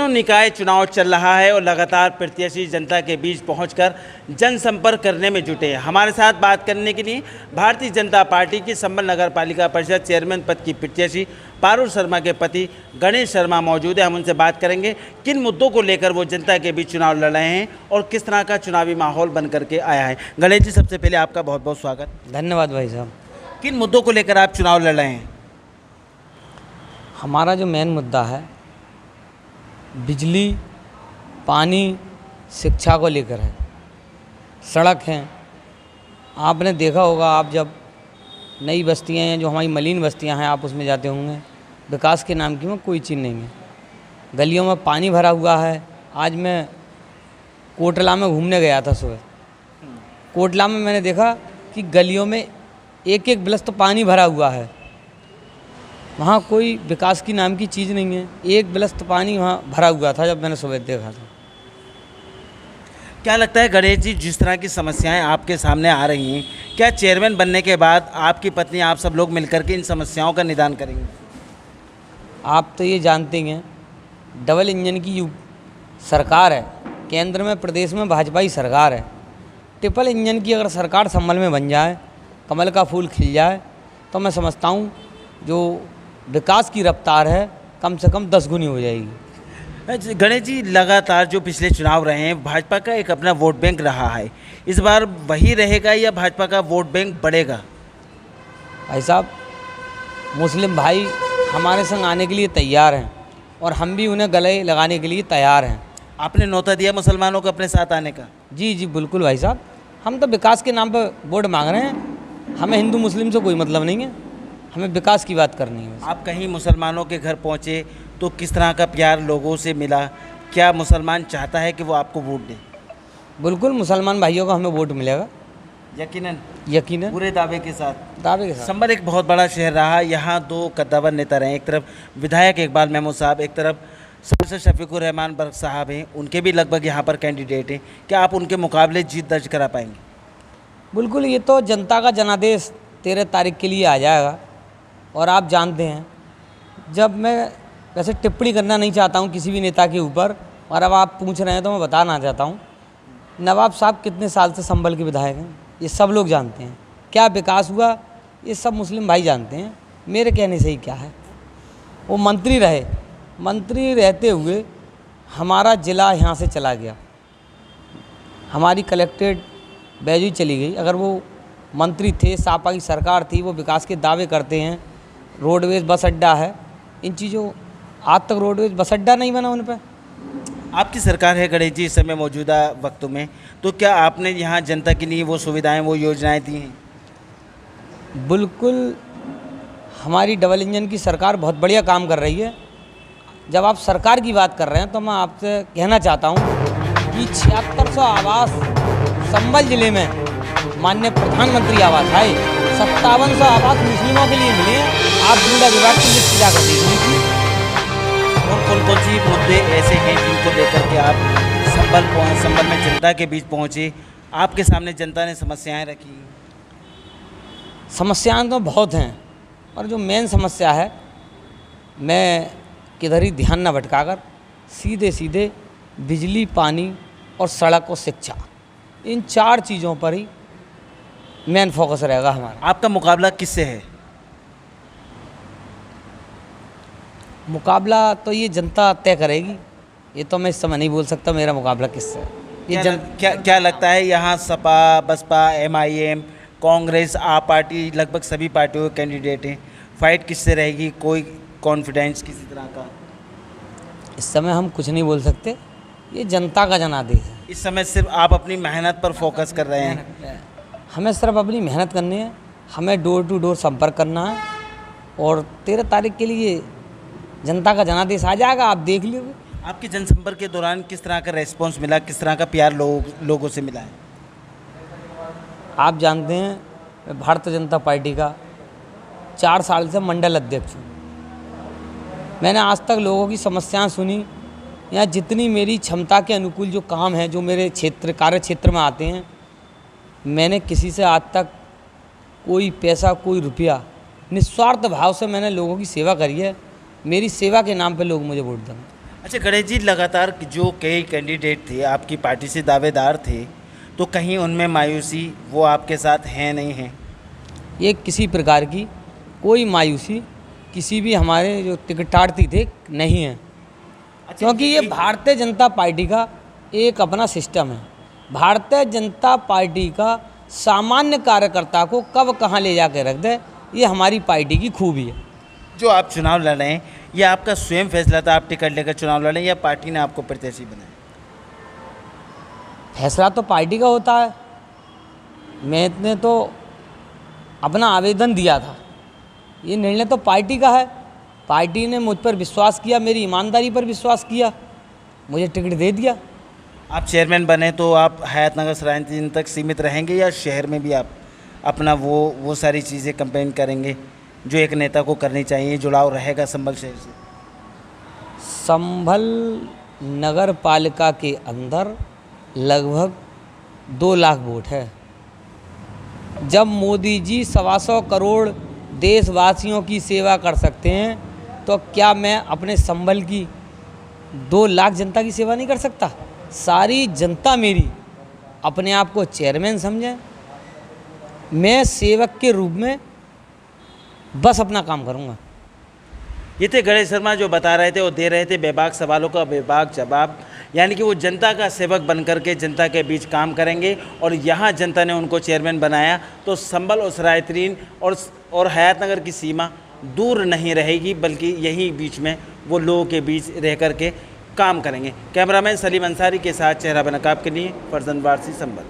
तीनों निकाय चुनाव चल रहा है और लगातार प्रत्याशी जनता के बीच पहुंचकर जनसंपर्क करने में जुटे हैं। हमारे साथ बात करने के लिए भारतीय जनता पार्टी की संबल नगर पालिका परिषद चेयरमैन पद की प्रत्याशी पारुल शर्मा के पति गणेश शर्मा मौजूद है। हम उनसे बात करेंगे किन मुद्दों को लेकर वो जनता के बीच चुनाव लड़ रहे हैं और किस तरह का चुनावी माहौल बन करके आया है। गणेश जी, सबसे पहले आपका बहुत बहुत स्वागत। धन्यवाद भाई साहब। किन मुद्दों को लेकर आप चुनाव लड़ रहे हैं? हमारा जो मेन मुद्दा है बिजली, पानी, शिक्षा को लेकर है। सड़क हैं, आपने देखा होगा, आप जब नई बस्तियां हैं जो हमारी मलिन बस्तियां हैं आप उसमें जाते होंगे, विकास के नाम की में कोई चीज़ नहीं है। गलियों में पानी भरा हुआ है। आज मैं कोटला में घूमने गया था सुबह। कोटला में मैंने देखा कि गलियों में एक एक गिलास तो पानी भरा हुआ है। वहाँ कोई विकास की नाम की चीज़ नहीं है। एक गिलास तो पानी वहाँ भरा हुआ था जब मैंने सुबह देखा था। क्या लगता है गणेश जी, जिस तरह की समस्याएं आपके सामने आ रही हैं, क्या चेयरमैन बनने के बाद आपकी पत्नी, आप सब लोग मिलकर के इन समस्याओं का निदान करेंगे? आप तो ये जानते हैं डबल इंजन की सरकार है, केंद्र में प्रदेश में भाजपा ही सरकार है। ट्रिपल इंजन की अगर सरकार संभल में बन जाए, कमल का फूल खिल जाए, तो मैं समझता हूँ जो विकास की रफ्तार है कम से कम 10 गुनी हो जाएगी। गणेश जी, लगातार जो पिछले चुनाव रहे हैं, भाजपा का एक अपना वोट बैंक रहा है। इस बार वही रहेगा या भाजपा का वोट बैंक बढ़ेगा? भाई साहब, मुस्लिम भाई हमारे संग आने के लिए तैयार हैं और हम भी उन्हें गले लगाने के लिए तैयार हैं। आपने न्योता दिया मुसलमानों को अपने साथ आने का? जी जी बिल्कुल भाई साहब, हम तो विकास के नाम पर वोट मांग रहे हैं। हमें हिंदू मुस्लिम से कोई मतलब नहीं है, हमें विकास की बात करनी है। आप कहीं मुसलमानों के घर पहुंचे तो किस तरह का प्यार लोगों से मिला? क्या मुसलमान चाहता है कि वो आपको वोट दे? बिल्कुल, मुसलमान भाइयों को हमें वोट मिलेगा, यकीनन यकीनन, पूरे दावे के साथ। दावे के साथ। संभल एक बहुत बड़ा शहर रहा। यहाँ दो कद्दावर नेता रहे, एक तरफ विधायक इकबाल महमूद साहब, एक तरफ सांसद शफीकुर रहमान बर्क साहब हैं। उनके भी लगभग यहाँ पर कैंडिडेट हैं। क्या आप उनके मुकाबले जीत दर्ज करा पाएंगे? बिल्कुल, ये तो जनता का जनादेश 13 तारीख के लिए आ जाएगा। और आप जानते हैं, जब मैं वैसे टिप्पणी करना नहीं चाहता हूँ किसी भी नेता के ऊपर, और अब आप पूछ रहे हैं तो मैं बताना चाहता हूँ, नवाब साहब कितने साल से संभल के विधायक हैं, ये सब लोग जानते हैं। क्या विकास हुआ ये सब मुस्लिम भाई जानते हैं। मेरे कहने से ही क्या है, वो मंत्री रहे, मंत्री रहते हुए हमारा ज़िला यहाँ से चला गया, हमारी कलेक्ट्रेट बैजू चली गई। अगर वो मंत्री थे, सापा की सरकार थी, वो विकास के दावे करते हैं, रोडवेज बस अड्डा है, इन चीज़ों, आज तक रोडवेज बस अड्डा नहीं बना उन पर। आपकी सरकार है गणेश जी इस समय मौजूदा वक्तों में, तो क्या आपने यहाँ जनता के लिए वो सुविधाएं, वो योजनाएं दी हैं? बिल्कुल, हमारी डबल इंजन की सरकार बहुत बढ़िया काम कर रही है। जब आप सरकार की बात कर रहे हैं तो मैं आपसे कहना चाहता हूँ कि 7600 आवास संभल जिले में माननीय प्रधानमंत्री आवास आए, 5700 आवास मुस्लिमों के लिए मिले हैं। आप जिला विभाग की लिस्ट जाकर देख लीजिए। और कौन सी मुद्दे ऐसे हैं जिनको लेकर के आप संभल में जनता के बीच पहुँचे? आपके सामने जनता ने समस्याएं रखी? समस्याएं तो बहुत हैं, और जो मेन समस्या है, मैं किधर ही ध्यान न भटकाकर सीधे सीधे बिजली, पानी और सड़क और शिक्षा, इन 4 चीज़ों पर ही मेन फोकस रहेगा हमारा। आपका मुकाबला किससे है? मुकाबला तो ये जनता तय करेगी, ये तो मैं इस समय नहीं बोल सकता मेरा मुकाबला किससे है। ये क्या लगता है यहाँ सपा, बसपा, MIM, कांग्रेस, आप पार्टी, लगभग सभी पार्टियों के कैंडिडेट हैं, फाइट किससे रहेगी? कोई कॉन्फिडेंस किसी तरह का? इस समय हम कुछ नहीं बोल सकते, ये जनता का जनादेश है। इस समय सिर्फ आप अपनी मेहनत पर फोकस कर रहे हैं? हमें सिर्फ अपनी मेहनत करनी है, हमें डोर टू डोर संपर्क करना है, और 13 तारीख के लिए जनता का जनादेश आ जाएगा, आप देख लीजिए। आपके जनसंपर्क के दौरान किस तरह का रेस्पॉन्स मिला, किस तरह का प्यार लोगों से मिला है? आप जानते हैं, मैं भारतीय जनता पार्टी का 4 साल से मंडल अध्यक्ष हूँ। मैंने आज तक लोगों की समस्याएं सुनी, या जितनी मेरी क्षमता के अनुकूल जो काम है, जो मेरे कार्य क्षेत्र में आते हैं, मैंने किसी से आज तक कोई पैसा, कोई रुपया, निस्वार्थ भाव से मैंने लोगों की सेवा करी है। मेरी सेवा के नाम पे लोग मुझे वोट देंगे। अच्छा गणेश जी, लगातार जो कई कैंडिडेट थे आपकी पार्टी से दावेदार थे, तो कहीं उनमें मायूसी वो आपके साथ हैं नहीं हैं? ये किसी प्रकार की कोई मायूसी किसी भी हमारे जो टिकटार्थी थे नहीं है, क्योंकि ये भारतीय जनता पार्टी का एक अपना सिस्टम है। भारतीय जनता पार्टी का सामान्य कार्यकर्ता को कब कहाँ ले जा के रख दे, ये हमारी पार्टी की खूबी है। जो आप चुनाव लड़ रहे हैं, ये आपका स्वयं फैसला था आप टिकट लेकर चुनाव लड़ रहे हैं या पार्टी ने आपको प्रत्याशी बनाया? फैसला तो पार्टी का होता है। मैंने तो अपना आवेदन दिया था, ये निर्णय तो पार्टी का है। पार्टी ने मुझ पर विश्वास किया, मेरी ईमानदारी पर विश्वास किया, मुझे टिकट दे दिया। आप चेयरमैन बने तो आप हयातनगर सरायन तक सीमित रहेंगे या शहर में भी आप अपना वो सारी चीज़ें कंपेन करेंगे जो एक नेता को करनी चाहिए, जुड़ाव रहेगा संभल शहर से? संभल नगर पालिका के अंदर लगभग 2 लाख वोट है। जब मोदी जी 125 करोड़ देशवासियों की सेवा कर सकते हैं, तो क्या मैं अपने संभल की 2 लाख जनता की सेवा नहीं कर सकता? सारी जनता मेरी अपने आप को चेयरमैन समझे, मैं सेवक के रूप में बस अपना काम करूँगा। ये थे गणेश शर्मा जो बता रहे थे, वो दे रहे थे बेबाक सवालों का बेबाक जवाब, यानी कि वो जनता का सेवक बनकर के जनता के बीच काम करेंगे और यहाँ जनता ने उनको चेयरमैन बनाया तो संभल और सरायतरीन और हयातनगर की सीमा दूर नहीं रहेगी, बल्कि यहीं बीच में वो लोगों के बीच रह कर के काम करेंगे। कैमरामैन सलीम अंसारी के साथ चेहरा बनकाब के लिए फरजंद वारसी, संभल।